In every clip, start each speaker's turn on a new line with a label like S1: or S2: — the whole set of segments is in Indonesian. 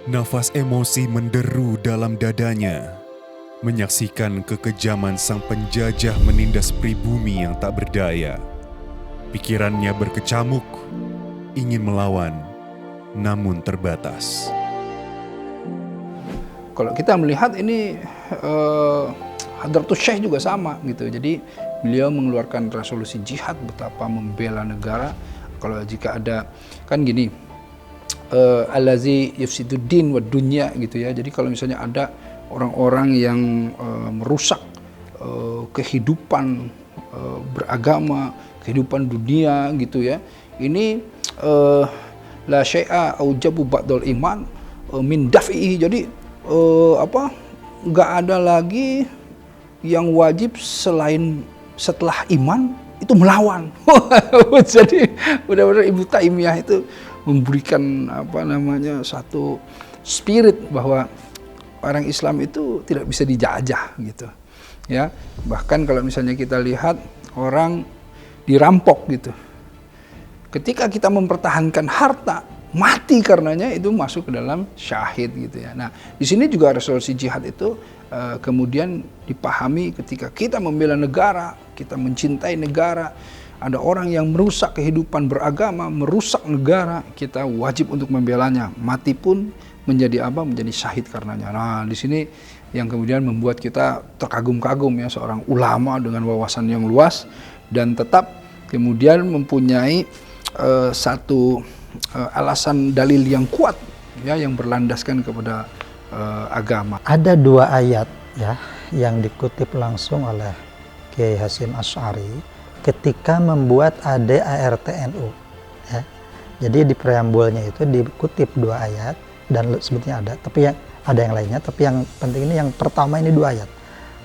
S1: Nafas emosi menderu dalam dadanya, menyaksikan kekejaman sang penjajah menindas pribumi yang tak berdaya. Pikirannya berkecamuk, ingin melawan, namun terbatas.
S2: Kalau kita melihat ini Hadratus Syekh juga sama gitu. Jadi beliau mengeluarkan resolusi jihad betapa membela negara. Kalau jika ada kan gini, allazi yufsiduddin wa dunya gitu ya. Jadi kalau misalnya ada orang-orang yang merusak kehidupan beragama, kehidupan dunia gitu ya. Ini la syai'a aujabu ba'dal iman min daf'i. Jadi nggak ada lagi yang wajib selain setelah iman itu melawan. Jadi benar-benar Ibnu Taimiyah itu memberikan satu spirit bahwa orang Islam itu tidak bisa dijajah gitu ya. Bahkan kalau misalnya kita lihat orang dirampok gitu, ketika kita mempertahankan harta, mati karenanya, itu masuk ke dalam syahid gitu ya. Nah, di sini juga resolusi jihad itu kemudian dipahami ketika kita membela negara, kita mencintai negara, ada orang yang merusak kehidupan beragama, merusak negara, kita wajib untuk membelanya, mati pun menjadi apa? Menjadi syahid karenanya. Nah, di sini yang kemudian membuat kita terkagum-kagum ya, seorang ulama dengan wawasan yang luas dan tetap kemudian mempunyai satu alasan dalil yang kuat ya, yang berlandaskan kepada agama.
S3: Ada dua ayat ya yang dikutip langsung oleh Kiai Hasyim Asy'ari ketika membuat ADART-NU ya. Jadi di preambulnya itu dikutip dua ayat dan sebetulnya ada, tapi yang ada yang lainnya, tapi yang penting ini yang pertama ini dua ayat.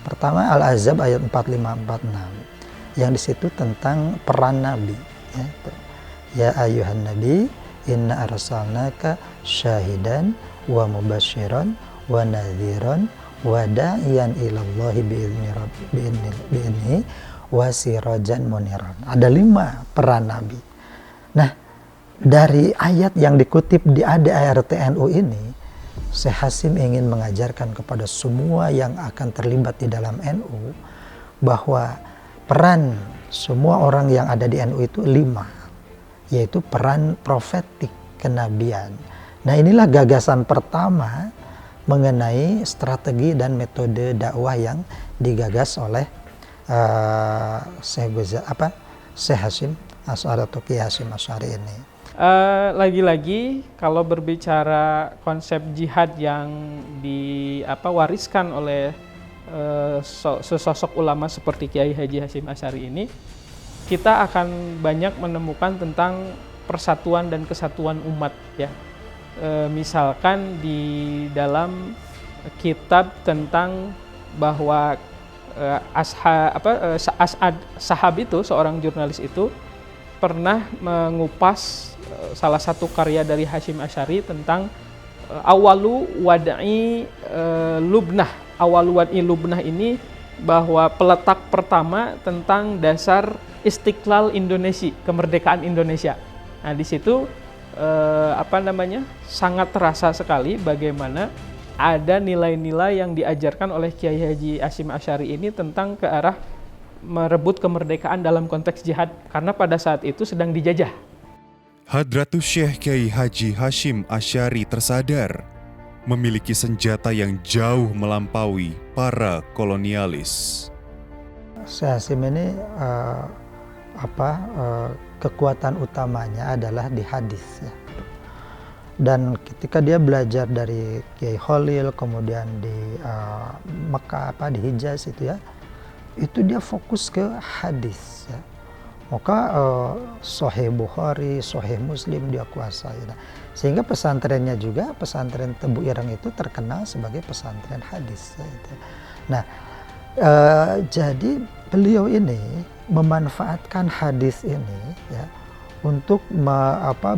S3: Pertama Al-Ahzab ayat 45-46 yang di situ tentang peran Nabi ya. Ya ayuhan Nabi inna arsalnaka syahidan wa mubasyiran wa nadhiran wa da'iyan ilallahi bi'idni wa sirajan muniran. Ada 5 peran Nabi. Nah, dari ayat yang dikutip di ADART-NU ini, Syekh Hasyim ingin mengajarkan kepada semua yang akan terlibat di dalam NU bahwa peran semua orang yang ada di NU itu 5, yaitu peran profetik, kenabian. Nah, inilah gagasan pertama mengenai strategi dan metode dakwah yang digagas oleh Syekh Hasyim Asy'ari atau Kiai Hasyim Asy'ari ini.
S4: Lagi-lagi kalau berbicara konsep jihad yang diwariskan oleh sesosok ulama seperti Kiai Haji Hasyim Asy'ari ini, kita akan banyak menemukan tentang persatuan dan kesatuan umat ya. Misalkan di dalam kitab tentang bahwa Sahab itu, seorang jurnalis itu pernah mengupas salah satu karya dari Hasyim Asy'ari tentang awalu wad'i lubnah. Awalu wad'i lubnah ini bahwa peletak pertama tentang dasar Istiqlal Indonesia, kemerdekaan Indonesia. Nah, di situ sangat terasa sekali bagaimana ada nilai-nilai yang diajarkan oleh Kiai Haji Hasyim Asy'ari ini tentang ke arah merebut kemerdekaan dalam konteks jihad, karena pada saat itu sedang dijajah.
S1: Hadratus Syekh Kiai Haji Hasyim Asy'ari tersadar memiliki senjata yang jauh melampaui para kolonialis.
S3: Syekh Hasyim ini kekuatan utamanya adalah di hadis ya. Dan ketika dia belajar dari Kiai Khalil, kemudian di Mekah di Hijaz itu ya, itu dia fokus ke hadis ya. Maka Sahih Bukhari, Sahih Muslim dia kuasai. Nah, sehingga pesantrennya juga, pesantren Tebu Ireng itu terkenal sebagai pesantren hadis ya, gitu. Nah, jadi beliau ini memanfaatkan hadis ini ya untuk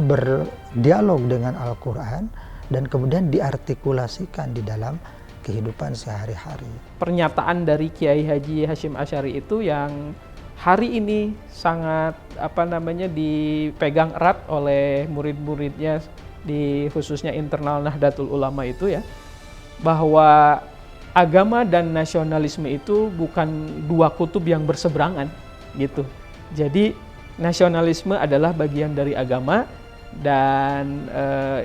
S3: berdialog dengan Al-Quran dan kemudian diartikulasikan di dalam kehidupan sehari-hari.
S4: Pernyataan dari Kiai Haji Hasyim Asy'ari itu yang hari ini sangat dipegang erat oleh murid-muridnya di khususnya internal Nahdlatul Ulama itu ya, bahwa agama dan nasionalisme itu bukan dua kutub yang berseberangan gitu. Jadi nasionalisme adalah bagian dari agama dan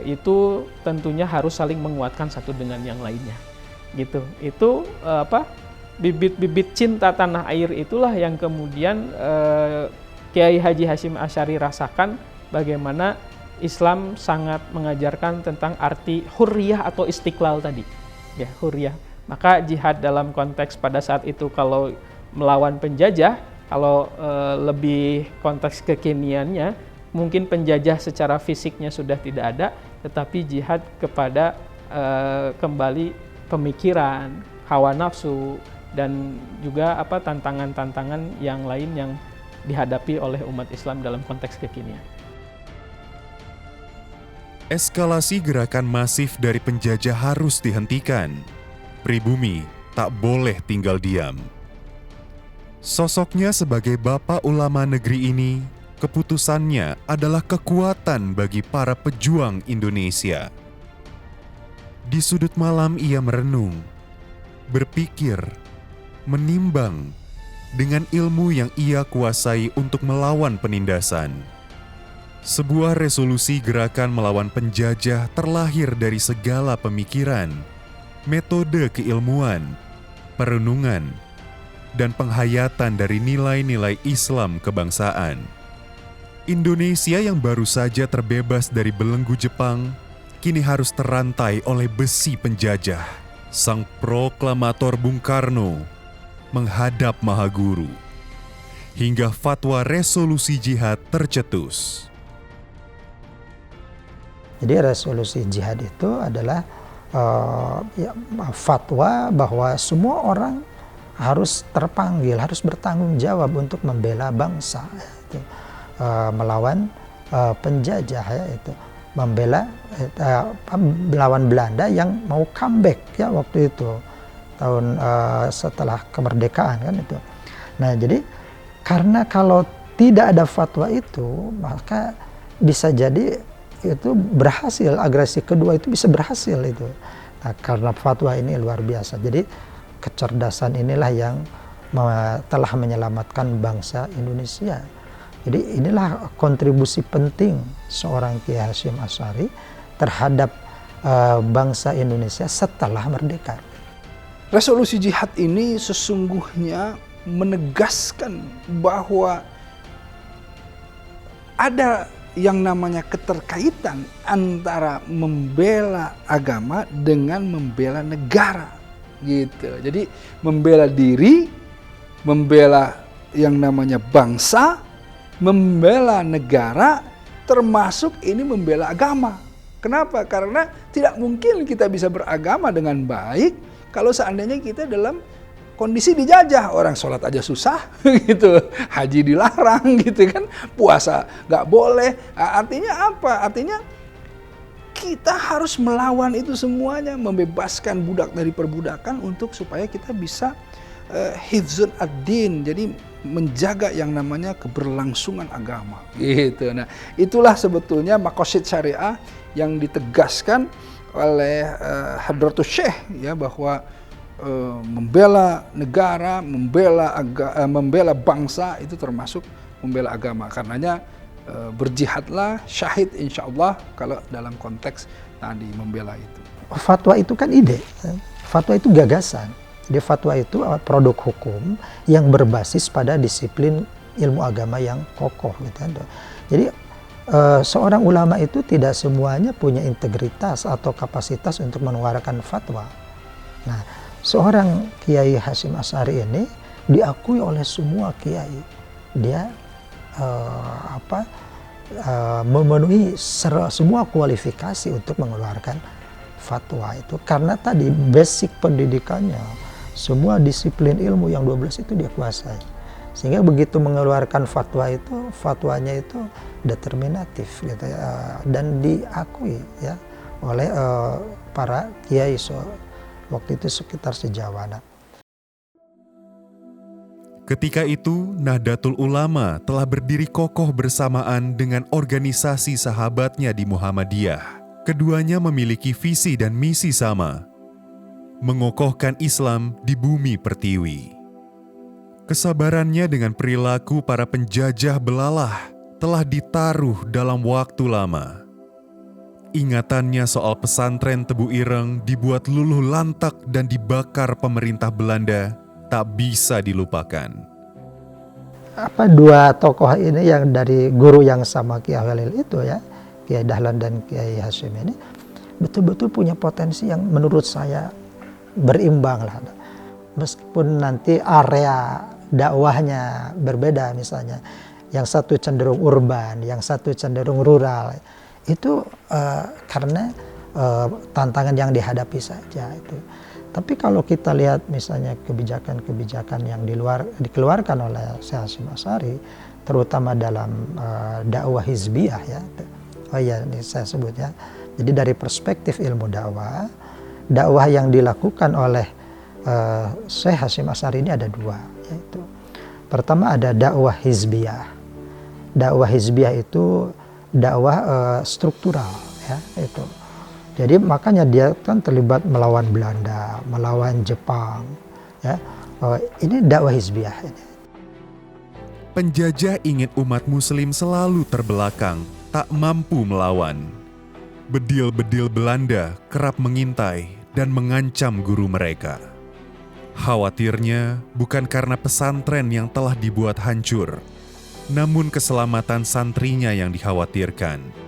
S4: itu tentunya harus saling menguatkan satu dengan yang lainnya gitu. Itu bibit-bibit cinta tanah air itulah yang kemudian Kiai Haji Hasyim Asy'ari rasakan bagaimana Islam sangat mengajarkan tentang arti hurriyah atau istiqlal tadi. Ya, hurriyah. Maka jihad dalam konteks pada saat itu kalau melawan penjajah, kalau lebih konteks kekiniannya, mungkin penjajah secara fisiknya sudah tidak ada, tetapi jihad kepada kembali pemikiran, hawa nafsu, dan juga tantangan-tantangan yang lain yang dihadapi oleh umat Islam dalam konteks kekinian.
S1: Eskalasi gerakan masif dari penjajah harus dihentikan. Pribumi tak boleh tinggal diam. Sosoknya sebagai bapak ulama negeri ini, keputusannya adalah kekuatan bagi para pejuang Indonesia. Di sudut malam ia merenung, berpikir, menimbang dengan ilmu yang ia kuasai untuk melawan penindasan. Sebuah resolusi gerakan melawan penjajah terlahir dari segala pemikiran, metode keilmuan, perenungan, dan penghayatan dari nilai-nilai Islam kebangsaan. Indonesia yang baru saja terbebas dari belenggu Jepang, kini harus terantai oleh besi penjajah. Sang proklamator Bung Karno menghadap Maha Guru, hingga fatwa resolusi jihad tercetus.
S3: Jadi resolusi jihad itu adalah fatwa bahwa semua orang harus terpanggil, harus bertanggung jawab untuk membela bangsa, itu, melawan penjajah, ya, itu membela melawan Belanda yang mau comeback ya waktu itu tahun setelah kemerdekaan kan itu. Nah jadi karena kalau tidak ada fatwa itu maka bisa jadi itu berhasil, agresi kedua itu bisa berhasil itu. Nah, karena fatwa ini luar biasa. Jadi kecerdasan inilah yang telah menyelamatkan bangsa Indonesia. Jadi inilah kontribusi penting seorang Kiai Hasyim Asy'ari terhadap bangsa Indonesia setelah merdeka.
S2: Resolusi jihad ini sesungguhnya menegaskan bahwa ada yang namanya keterkaitan antara membela agama dengan membela negara gitu. Jadi membela diri, membela yang namanya bangsa, membela negara, termasuk ini membela agama. Kenapa? Karena tidak mungkin kita bisa beragama dengan baik kalau seandainya kita dalam kondisi dijajah. Orang sholat aja susah gitu, haji dilarang gitu kan, puasa nggak boleh. Artinya apa? Artinya kita harus melawan itu semuanya, membebaskan budak dari perbudakan untuk supaya kita bisa hifzun ad-din, jadi menjaga yang namanya keberlangsungan agama gitu. Nah itulah sebetulnya maqasid syariah yang ditegaskan oleh Hadratus Syekh ya, bahwa membela negara, membela bangsa itu termasuk membela agama. Karenanya berjihadlah, syahid insyaallah kalau dalam konteks tadi membela itu.
S3: Fatwa itu kan ide, fatwa itu gagasan. Jadi fatwa itu produk hukum yang berbasis pada disiplin ilmu agama yang kokoh gitu. Jadi seorang ulama itu tidak semuanya punya integritas atau kapasitas untuk mengeluarkan fatwa. Nah, seorang Kiai Hasyim Asy'ari ini diakui oleh semua kiai. Dia memenuhi semua kualifikasi untuk mengeluarkan fatwa itu karena tadi basic pendidikannya, semua disiplin ilmu yang 12 itu dia kuasai. Sehingga begitu mengeluarkan fatwa itu, fatwanya itu determinatif gitu ya, dan diakui ya oleh para kiai waktu itu sekitar sejauh.
S1: Ketika itu, Nahdlatul Ulama telah berdiri kokoh bersamaan dengan organisasi sahabatnya di Muhammadiyah. Keduanya memiliki visi dan misi sama, mengokohkan Islam di bumi pertiwi. Kesabarannya dengan perilaku para penjajah belalah telah ditaruh dalam waktu lama. Ingatannya soal pesantren Tebu Ireng dibuat luluh lantak dan dibakar pemerintah Belanda tak bisa dilupakan.
S3: Dua tokoh ini yang dari guru yang sama Kiai Khalil itu ya, Kiai Dahlan dan Kiai Hasyim ini betul-betul punya potensi yang menurut saya berimbang lah. Meskipun nanti area dakwahnya berbeda, misalnya yang satu cenderung urban, yang satu cenderung rural, itu karena tantangan yang dihadapi saja itu. Tapi kalau kita lihat misalnya kebijakan-kebijakan yang dikeluarkan oleh Syekh Hasyim Asy'ari, terutama dalam dakwah hizbiyah ya. Oh iya, ini saya sebut ya. Jadi dari perspektif ilmu dakwah yang dilakukan oleh Syekh Hasyim Asy'ari ini ada dua, yaitu pertama ada dakwah hizbiyah. Dakwah hizbiyah itu dakwah struktural ya itu. Jadi makanya dia kan terlibat melawan Belanda, melawan Jepang ya. Ini dakwah hizbiyah ini.
S1: Penjajah ingin umat muslim selalu terbelakang, tak mampu melawan. Bedil-bedil Belanda kerap mengintai dan mengancam guru mereka. Khawatirnya bukan karena pesantren yang telah dibuat hancur, namun keselamatan santrinya yang dikhawatirkan.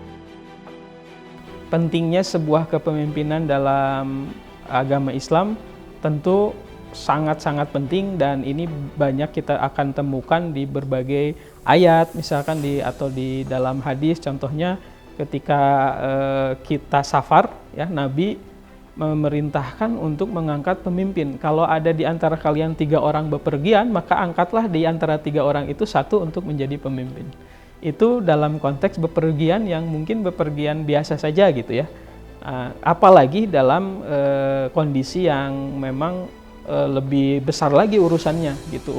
S4: Pentingnya sebuah kepemimpinan dalam agama Islam tentu sangat-sangat penting, dan ini banyak kita akan temukan di berbagai ayat, misalkan atau di dalam hadis. Contohnya ketika kita safar ya, Nabi memerintahkan untuk mengangkat pemimpin. Kalau ada di antara kalian 3 orang bepergian, maka angkatlah di antara 3 orang itu 1 untuk menjadi pemimpin. Itu dalam konteks bepergian yang mungkin bepergian biasa saja gitu ya. Apalagi dalam kondisi yang memang lebih besar lagi urusannya gitu,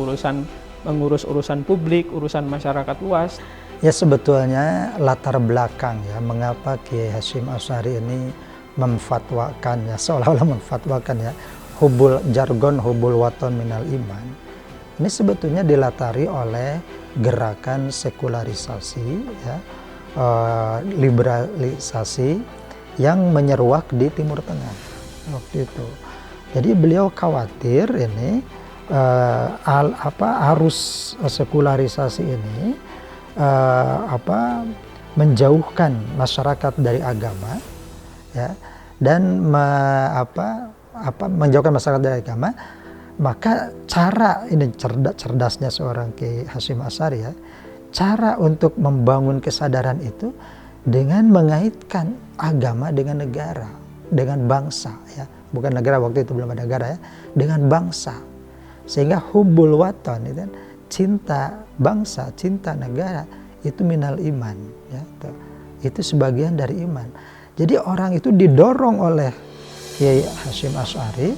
S4: mengurus urusan publik, urusan masyarakat luas.
S3: Ya sebetulnya latar belakang ya mengapa Kiai Hasyim Asy'ari ini memfatwakan ya, seolah-olah memfatwakan ya jargon hubul waton minal iman. Ini sebetulnya dilatari oleh gerakan sekularisasi ya, liberalisasi yang menyeruak di Timur Tengah waktu itu. Jadi beliau khawatir ini arus sekularisasi ini menjauhkan masyarakat dari agama ya, dan menjauhkan masyarakat dari agama. Maka cara ini cerdasnya seorang Kiai Hasyim Asy'ari ya, cara untuk membangun kesadaran itu dengan mengaitkan agama dengan negara, dengan bangsa ya. Bukan negara, waktu itu belum ada negara ya, dengan bangsa. Sehingga hubul waton itu kan, cinta bangsa, cinta negara itu minal iman ya. Itu sebagian dari iman. Jadi orang itu didorong oleh Kiai Hasyim Asy'ari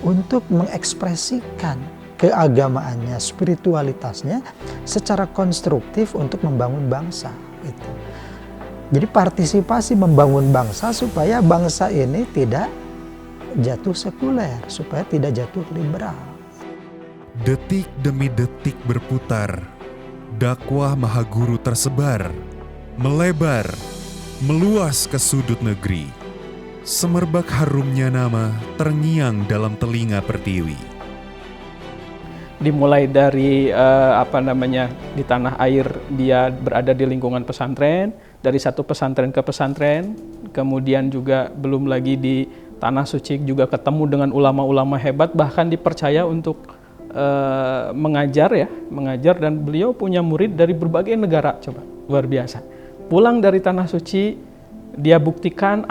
S3: untuk mengekspresikan keagamaannya, spiritualitasnya secara konstruktif untuk membangun bangsa itu. Jadi partisipasi membangun bangsa supaya bangsa ini tidak jatuh sekuler, supaya tidak jatuh liberal.
S1: Detik demi detik berputar, dakwah Mahaguru tersebar, melebar, meluas ke sudut negeri. Semerbak harumnya nama terngiang dalam telinga pertiwi.
S4: Dimulai dari di tanah air dia berada di lingkungan pesantren, dari satu pesantren ke pesantren, kemudian juga belum lagi di Tanah Suci juga ketemu dengan ulama-ulama hebat, bahkan dipercaya untuk mengajar, dan beliau punya murid dari berbagai negara, coba luar biasa. Pulang dari Tanah Suci, dia buktikan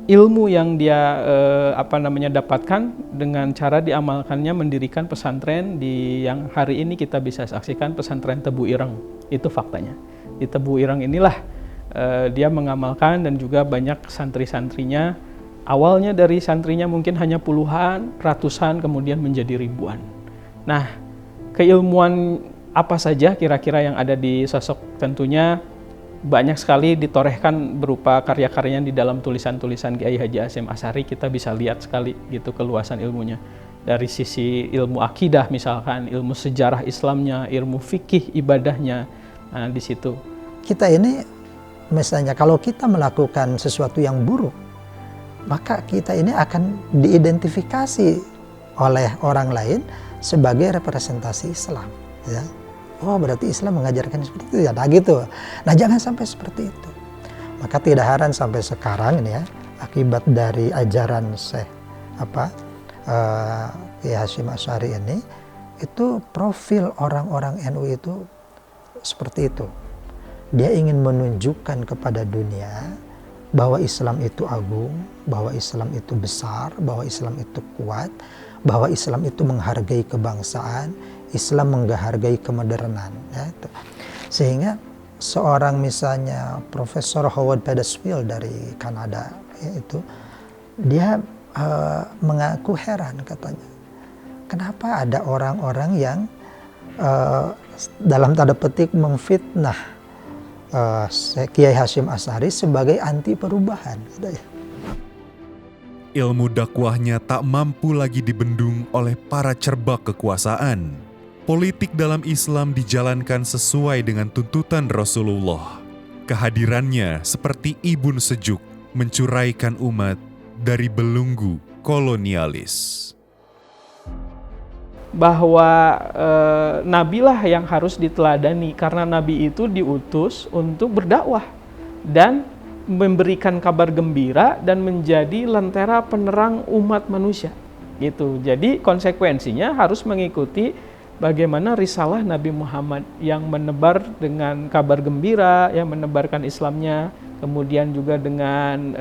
S4: ilmu yang dia dapatkan dengan cara diamalkannya mendirikan pesantren yang hari ini kita bisa saksikan, pesantren Tebu Ireng. Itu faktanya. Di Tebu Ireng inilah dia mengamalkan, dan juga banyak santri-santrinya. Awalnya dari santrinya mungkin hanya puluhan, ratusan, kemudian menjadi ribuan. Nah, keilmuan apa saja kira-kira yang ada di sosok, tentunya banyak sekali ditorehkan berupa karya-karyanya di dalam tulisan-tulisan Kiai Haji Hasyim Asy'ari. Kita bisa lihat sekali gitu keluasan ilmunya. Dari sisi ilmu akidah misalkan, ilmu sejarah Islamnya, ilmu fikih ibadahnya, nah di situ.
S3: Kita ini misalnya kalau kita melakukan sesuatu yang buruk, maka kita ini akan diidentifikasi oleh orang lain sebagai representasi Islam, ya. Oh, berarti Islam mengajarkan seperti itu ya, nah gitu. Nah, jangan sampai seperti itu. Maka tidak heran sampai sekarang ini ya, akibat dari ajaran Syekh Kiai Hasyim Asy'ari ini, itu profil orang-orang NU itu seperti itu. Dia ingin menunjukkan kepada dunia bahwa Islam itu agung, bahwa Islam itu besar, bahwa Islam itu kuat, bahwa Islam itu menghargai kebangsaan, Islam menghargai kemodernan, ya, itu. Sehingga seorang misalnya Profesor Howard Pedersfield dari Kanada, ya, itu dia mengaku heran, katanya, kenapa ada orang-orang yang dalam tanda petik memfitnah Kiai Hasyim Asy'ari sebagai anti perubahan, katanya.
S1: Ilmu dakwahnya tak mampu lagi dibendung oleh para cerbak kekuasaan. Politik dalam Islam dijalankan sesuai dengan tuntutan Rasulullah. Kehadirannya seperti ibun sejuk mencuraikan umat dari belenggu kolonialis.
S4: Bahwa nabilah yang harus diteladani, karena nabi itu diutus untuk berdakwah dan memberikan kabar gembira dan menjadi lentera penerang umat manusia. Gitu. Jadi konsekuensinya harus mengikuti bagaimana risalah Nabi Muhammad yang menebar dengan kabar gembira, yang menebarkan Islamnya, kemudian juga dengan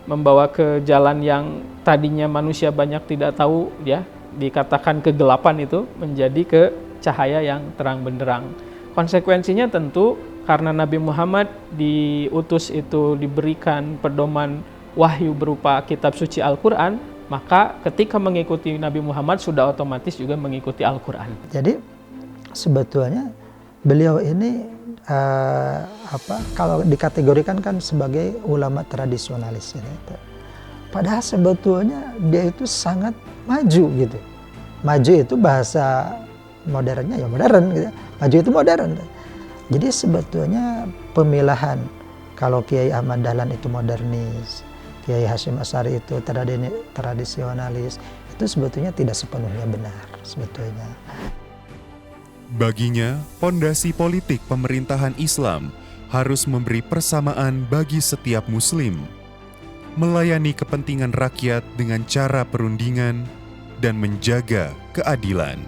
S4: membawa ke jalan yang tadinya manusia banyak tidak tahu, ya, dikatakan kegelapan itu menjadi ke cahaya yang terang benderang. Konsekuensinya tentu karena Nabi Muhammad diutus itu diberikan pedoman wahyu berupa kitab suci Al-Quran, maka ketika mengikuti Nabi Muhammad sudah otomatis juga mengikuti Al-Quran.
S3: Jadi sebetulnya beliau ini kalau dikategorikan kan sebagai ulama tradisionalis ini. Padahal sebetulnya dia itu sangat maju gitu. Maju itu bahasa modernnya ya modern gitu. Maju itu modern. Jadi sebetulnya pemilahan kalau Kiai Ahmad Dahlan itu modernis, Kiai Hasyim Asy'ari itu tradisionalis, itu sebetulnya tidak sepenuhnya benar sebetulnya.
S1: Baginya, pondasi politik pemerintahan Islam harus memberi persamaan bagi setiap muslim, melayani kepentingan rakyat dengan cara perundingan, dan menjaga keadilan.